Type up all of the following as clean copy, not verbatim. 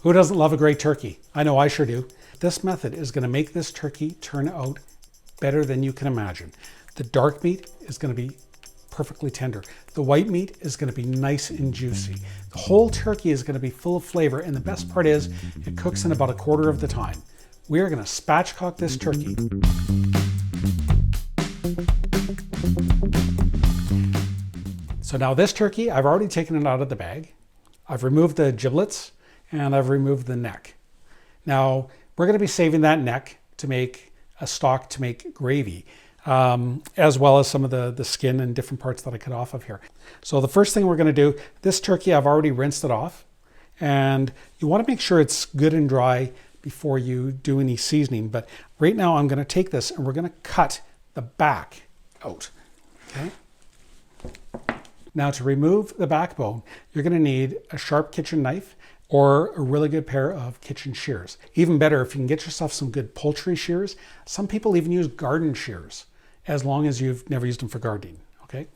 Who doesn't love a great turkey? I know I sure do. This method is going to make this turkey turn out better than you can imagine. The dark meat is going to be perfectly tender. The white meat is going to be nice and juicy. The whole turkey is going to be full of flavor, and the best part is it cooks in about a quarter of the time. We are going to spatchcock this turkey. So now this turkey, I've already taken it out of the bag. I've removed the giblets and I've removed the neck. Now we're going to be saving that neck to make a stock to make gravy, as well as some of the skin and different parts that I cut off of here. So the first thing we're going to do, this turkey, I've already rinsed it off, and you want to make sure it's good and dry before you do any seasoning. But right now I'm going to take this and we're going to cut the back out. Okay. Now to remove the backbone, you're going to need a sharp kitchen knife or a really good pair of kitchen shears. Even better if you can get yourself some good poultry shears. Some people even use garden shears, as long as you've never used them for gardening, okay?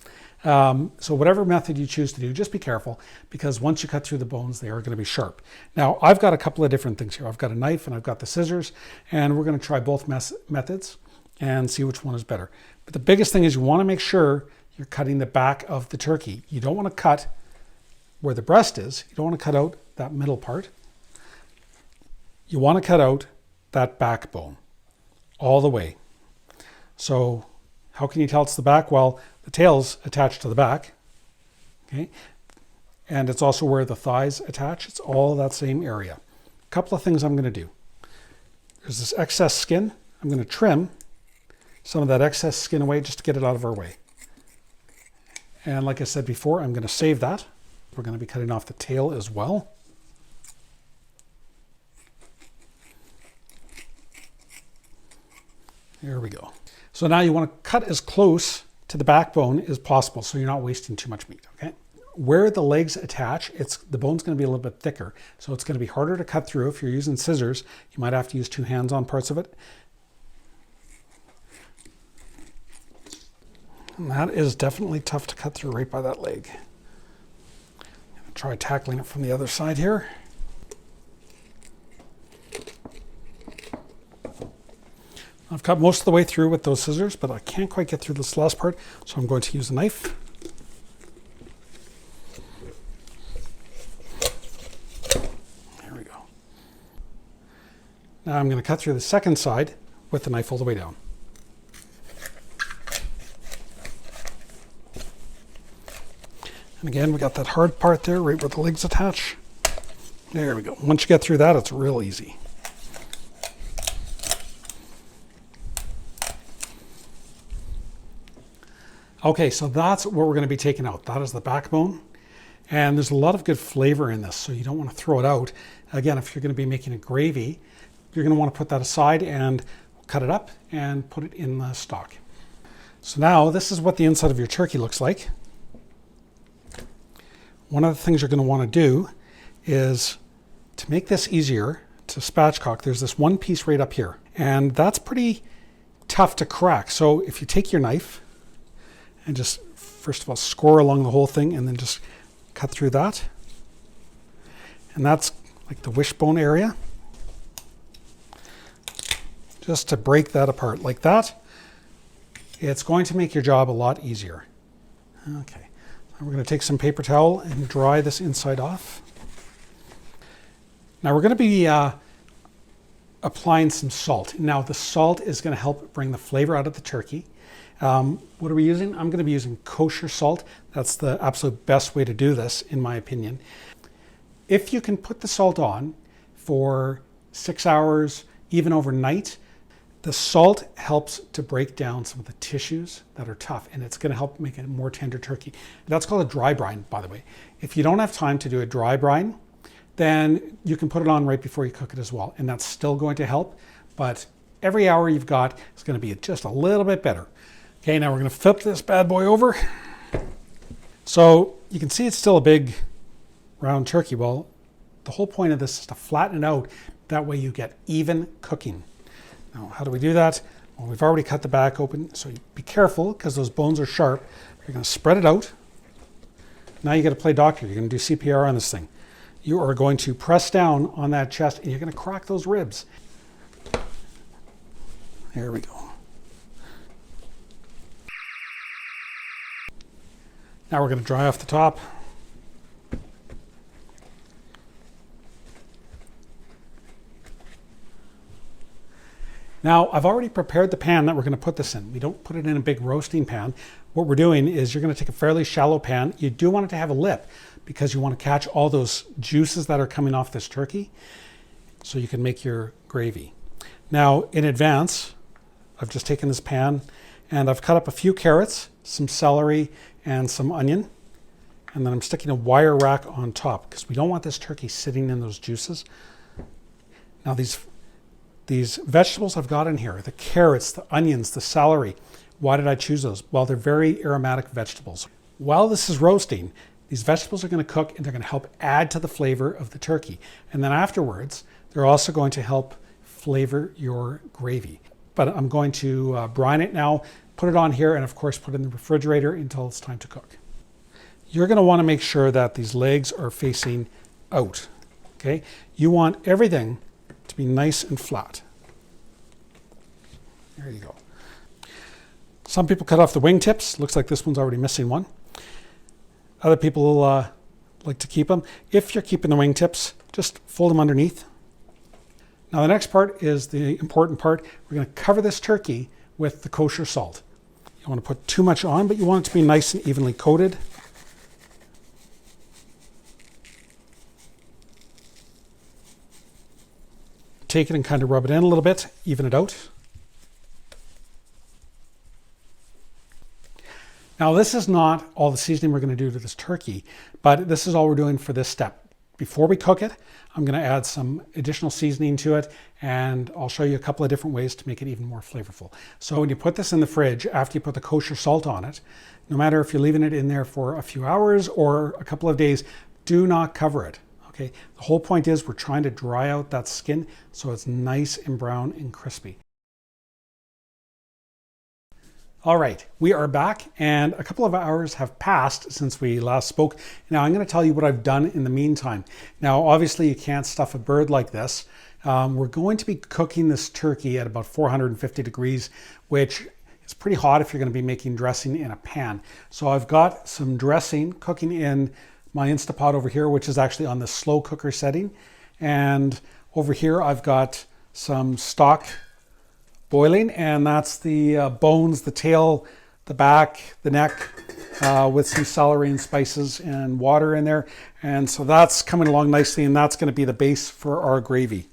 So whatever method you choose to do, just be careful, because once you cut through the bones, they are going to be sharp. Now, I've got a couple of different things here. I've got a knife and I've got the scissors, and we're going to try both methods and see which one is better. But the biggest thing is you want to make sure you're cutting the back of the turkey. You don't want to cut where the breast is. You don't want to cut out that middle part. You want to cut out that backbone all the way. So how can you tell it's the back? Well, the tail's attached to the back, okay? And it's also where the thighs attach. It's all that same area. A couple of things I'm going to do. There's this excess skin. I'm going to trim some of that excess skin away just to get it out of our way. And like I said before, I'm going to save that. We're going to be cutting off the tail as well. There we go. So now you want to cut as close to the backbone as possible so you're not wasting too much meat, okay? Where the legs attach, the bone's going to be a little bit thicker, so it's going to be harder to cut through. If you're using scissors, you might have to use two hands on parts of it. And that is definitely tough to cut through right by that leg. I'm going to try tackling it from the other side here. I've cut most of the way through with those scissors, but I can't quite get through this last part, so I'm going to use a knife. There we go. Now I'm going to cut through the second side with the knife all the way down. And again, we got that hard part there, right where the legs attach. There we go. Once you get through that, it's real easy. Okay, so that's what we're going to be taking out. That is the backbone. And there's a lot of good flavor in this, so you don't want to throw it out. Again, if you're going to be making a gravy, you're going to want to put that aside and cut it up and put it in the stock. So now this is what the inside of your turkey looks like. One of the things you're going to want to do is to make this easier to spatchcock, there's this one piece right up here, and that's pretty tough to crack. So if you take your knife and just, first of all, score along the whole thing and then just cut through that. And that's like the wishbone area. Just to break that apart like that. It's going to make your job a lot easier. Okay, now we're going to take some paper towel and dry this inside off. Now we're going to be applying some salt. Now the salt is going to help bring the flavor out of the turkey. What are we using? I'm going to be using kosher salt. That's the absolute best way to do this, in my opinion. If you can put the salt on for 6 hours, even overnight, the salt helps to break down some of the tissues that are tough, and it's going to help make it a more tender turkey. That's called a dry brine, by the way. If you don't have time to do a dry brine, then you can put it on right before you cook it as well, and that's still going to help, but every hour you've got is going to be just a little bit better. Okay, now we're going to flip this bad boy over. So you can see it's still a big round turkey. Well, the whole point of this is to flatten it out. That way you get even cooking. Now, how do we do that? Well, we've already cut the back open, so be careful because those bones are sharp. You're going to spread it out. Now you got to play doctor. You're going to do CPR on this thing. you are going to press down on that chest and you're going to crack those ribs. There we go. Now we're going to dry off the top. Now, I've already prepared the pan that we're going to put this in. We don't put it in a big roasting pan. What we're doing is you're going to take a fairly shallow pan. You do want it to have a lip because you want to catch all those juices that are coming off this turkey so you can make your gravy. Now, in advance, I've just taken this pan and I've cut up a few carrots, some celery, and some onion. And then I'm sticking a wire rack on top because we don't want this turkey sitting in those juices. Now, these vegetables I've got in here, the carrots, the onions, the celery. Why did I choose those? Well, they're very aromatic vegetables. While this is roasting, these vegetables are going to cook and they're going to help add to the flavor of the turkey. And then afterwards, they're also going to help flavor your gravy. But I'm going to brine it now, put it on here, and of course put it in the refrigerator until it's time to cook. You're going to want to make sure that these legs are facing out. Okay? You want everything to be nice and flat. There you go. Some people cut off the wing tips. Looks like this one's already missing one. Other people like to keep them. If you're keeping the wing tips, just fold them underneath. Now the next part is the important part. We're going to cover this turkey with the kosher salt. You don't want to put too much on, but you want it to be nice and evenly coated. Take it and kind of rub it in a little bit, even it out. Now this is not all the seasoning we're going to do to this turkey, but this is all we're doing for this step. Before we cook it, I'm going to add some additional seasoning to it, and I'll show you a couple of different ways to make it even more flavorful. So when you put this in the fridge, after you put the kosher salt on it, no matter if you're leaving it in there for a few hours or a couple of days, do not cover it. Okay? The whole point is we're trying to dry out that skin so it's nice and brown and crispy. All right, we are back and a couple of hours have passed since we last spoke. Now I'm going to tell you what I've done in the meantime. Now obviously you can't stuff a bird like this. We're going to be cooking this turkey at about 450 degrees, which is pretty hot if you're going to be making dressing in a pan. So I've got some dressing cooking in my Instapot over here, which is actually on the slow cooker setting. And over here I've got some stock boiling, and that's the bones, the tail, the back, the neck, with some celery and spices and water in there. And so that's coming along nicely, and that's going to be the base for our gravy.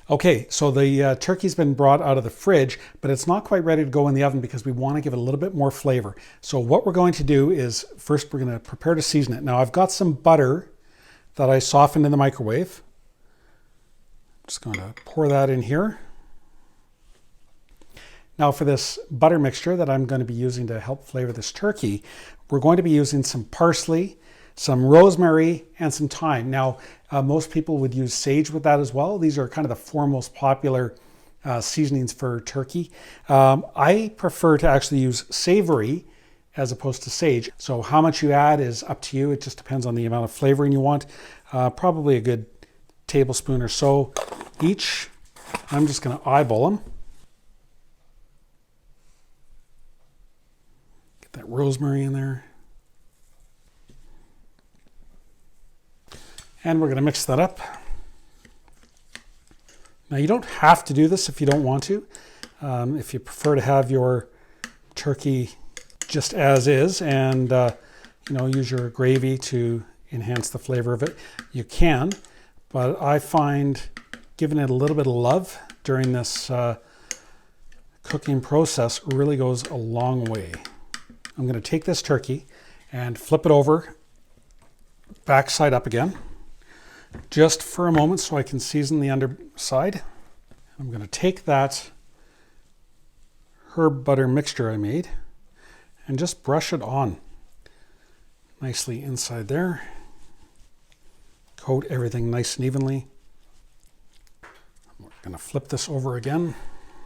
Okay, so the turkey's been brought out of the fridge, but it's not quite ready to go in the oven because we want to give it a little bit more flavor. So what we're going to do is first we're going to prepare to season it. Now I've got some butter that I softened in the microwave. I'm just going to pour that in here. Now for this butter mixture that I'm going to be using to help flavor this turkey, we're going to be using some parsley, some rosemary, and some thyme. Now, most people would use sage with that as well. These are kind of the four most popular seasonings for turkey. I prefer to actually use savory as opposed to sage. So how much you add is up to you. It just depends on the amount of flavoring you want. Probably a good tablespoon or so each. I'm just going to eyeball them. Get that rosemary in there. And we're going to mix that up. Now you don't have to do this if you don't want to. If you prefer to have your turkey just as is and use your gravy to enhance the flavor of it, you can. But I find giving it a little bit of love during this cooking process really goes a long way. I'm going to take this turkey and flip it over, backside up again, just for a moment so I can season the underside. I'm going to take that herb butter mixture I made and just brush it on nicely inside there. Coat everything nice and evenly. We're going to flip this over again.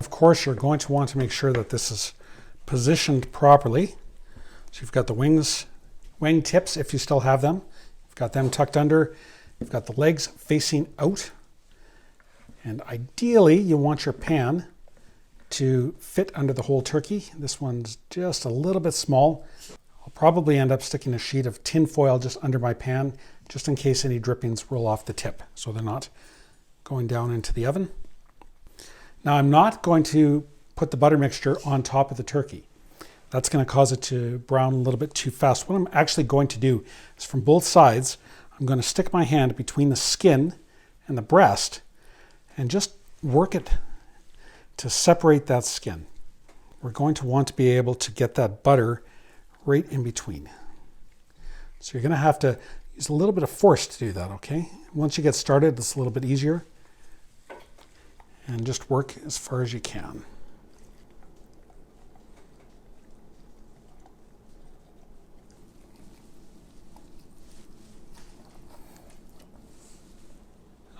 Of course, you're going to want to make sure that this is positioned properly. So you've got the wing tips, if you still have them. You've got them tucked under. You've got the legs facing out. And ideally, you want your pan to fit under the whole turkey. This one's just a little bit small. I'll probably end up sticking a sheet of tin foil just under my pan, just in case any drippings roll off the tip, so they're not going down into the oven. Now, I'm not going to put the butter mixture on top of the turkey. That's going to cause it to brown a little bit too fast. What I'm actually going to do is from both sides, I'm going to stick my hand between the skin and the breast and just work it to separate that skin. We're going to want to be able to get that butter right in between. So you're going to have to use a little bit of force to do that, okay? Once you get started, it's a little bit easier. And just work as far as you can.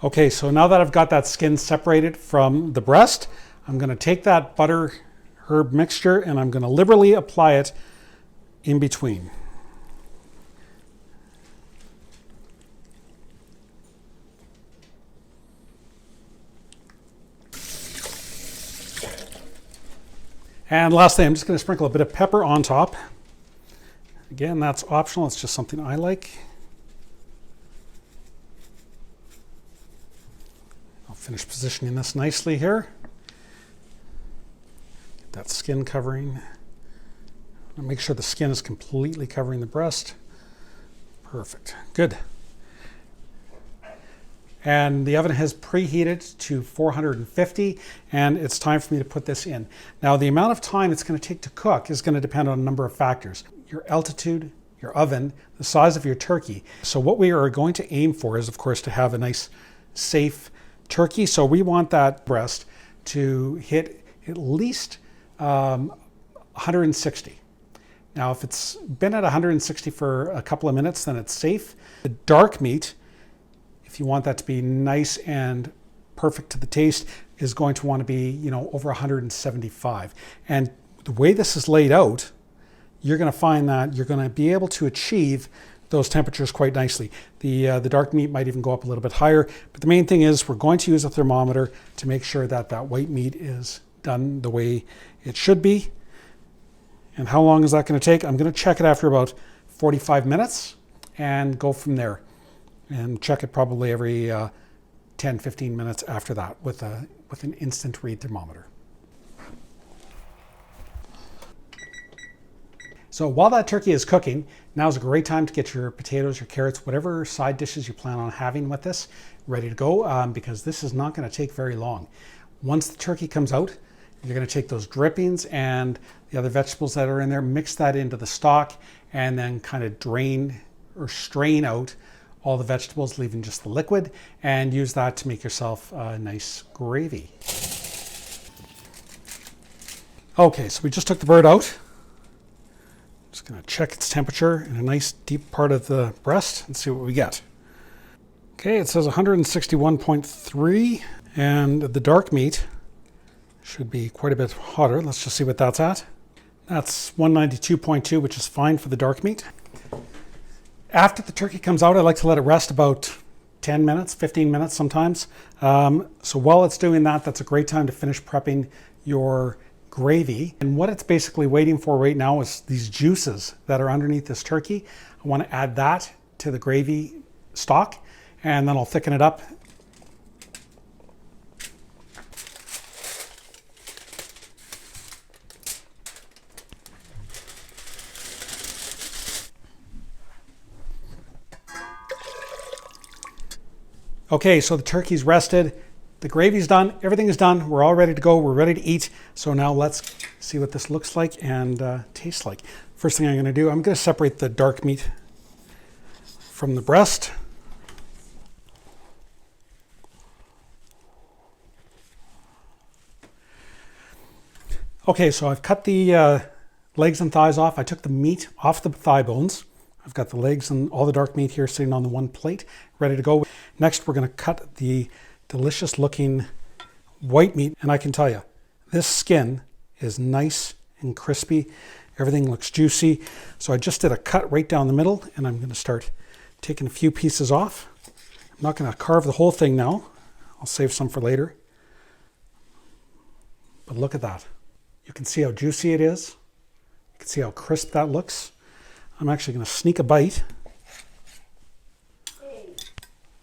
Okay, so now that I've got that skin separated from the breast, I'm going to take that butter herb mixture and I'm going to liberally apply it in between. And lastly, I'm just going to sprinkle a bit of pepper on top. Again, that's optional. It's just something I like. I'll finish positioning this nicely here. Get that skin covering. I'll make sure the skin is completely covering the breast. Perfect. Good. And the oven has preheated to 450, and it's time for me to put this in. Now, the amount of time it's going to take to cook is going to depend on a number of factors. Your altitude, your oven, the size of your turkey. So what we are going to aim for is, of course, to have a nice, safe turkey. So we want that breast to hit at least 160. Now, if it's been at 160 for a couple of minutes, then it's safe. The dark meat, if you want that to be nice and perfect to the taste, is going to want to be, over 175. And the way this is laid out, you're going to find that you're going to be able to achieve those temperatures quite nicely. The dark meat might even go up a little bit higher, but the main thing is we're going to use a thermometer to make sure that that white meat is done the way it should be. And how long is that going to take? I'm going to check it after about 45 minutes and go from there. And check it probably every 10, 15 minutes after that with an instant read thermometer. So while that turkey is cooking, now is a great time to get your potatoes, your carrots, whatever side dishes you plan on having with this, ready to go, because this is not going to take very long. Once the turkey comes out, you're going to take those drippings and the other vegetables that are in there, mix that into the stock, and then kind of drain or strain out all the vegetables, leaving just the liquid, and use that to make yourself a nice gravy. Okay, so we just took the bird out. Just gonna check its temperature in a nice deep part of the breast and see what we get. Okay, it says 161.3, and the dark meat should be quite a bit hotter. Let's just see what that's at. That's 192.2, which is fine for the dark meat. After the turkey comes out, I like to let it rest about 10 minutes, 15 minutes sometimes. So while it's doing that, that's a great time to finish prepping your gravy. And what it's basically waiting for right now is these juices that are underneath this turkey. I want to add that to the gravy stock, and then I'll thicken it up. Okay, so the turkey's rested, the gravy's done, everything is done. We're all ready to go. We're ready to eat. So now let's see what this looks like and tastes like. First thing I'm going to do, I'm going to separate the dark meat from the breast. Okay, so I've cut the legs and thighs off. I took the meat off the thigh bones. I've got the legs and all the dark meat here sitting on the one plate, ready to go. Next, we're going to cut the delicious looking white meat. And I can tell you, this skin is nice and crispy. Everything looks juicy. So I just did a cut right down the middle, and I'm going to start taking a few pieces off. I'm not going to carve the whole thing now. I'll save some for later. But look at that. You can see how juicy it is. You can see how crisp that looks. I'm actually going to sneak a bite.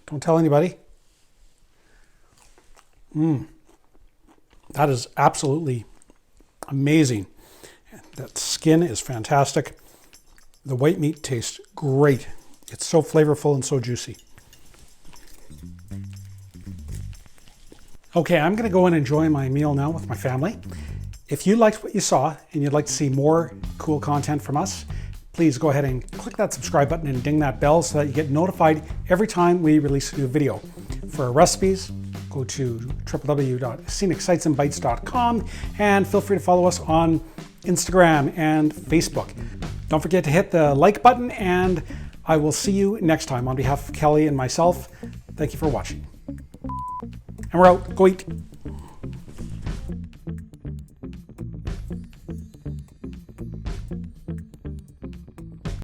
Don't tell anybody. That is absolutely amazing. That skin is fantastic. The white meat tastes great. It's so flavorful and so juicy. Okay, I'm going to go and enjoy my meal now with my family. If you liked what you saw and you'd like to see more cool content from us, please go ahead and click that subscribe button and ding that bell so that you get notified every time we release a new video. For our recipes, go to www.scenicsitesandbites.com and feel free to follow us on Instagram and Facebook. Don't forget to hit the like button, and I will see you next time. On behalf of Kelly and myself, thank you for watching. And we're out. Go eat.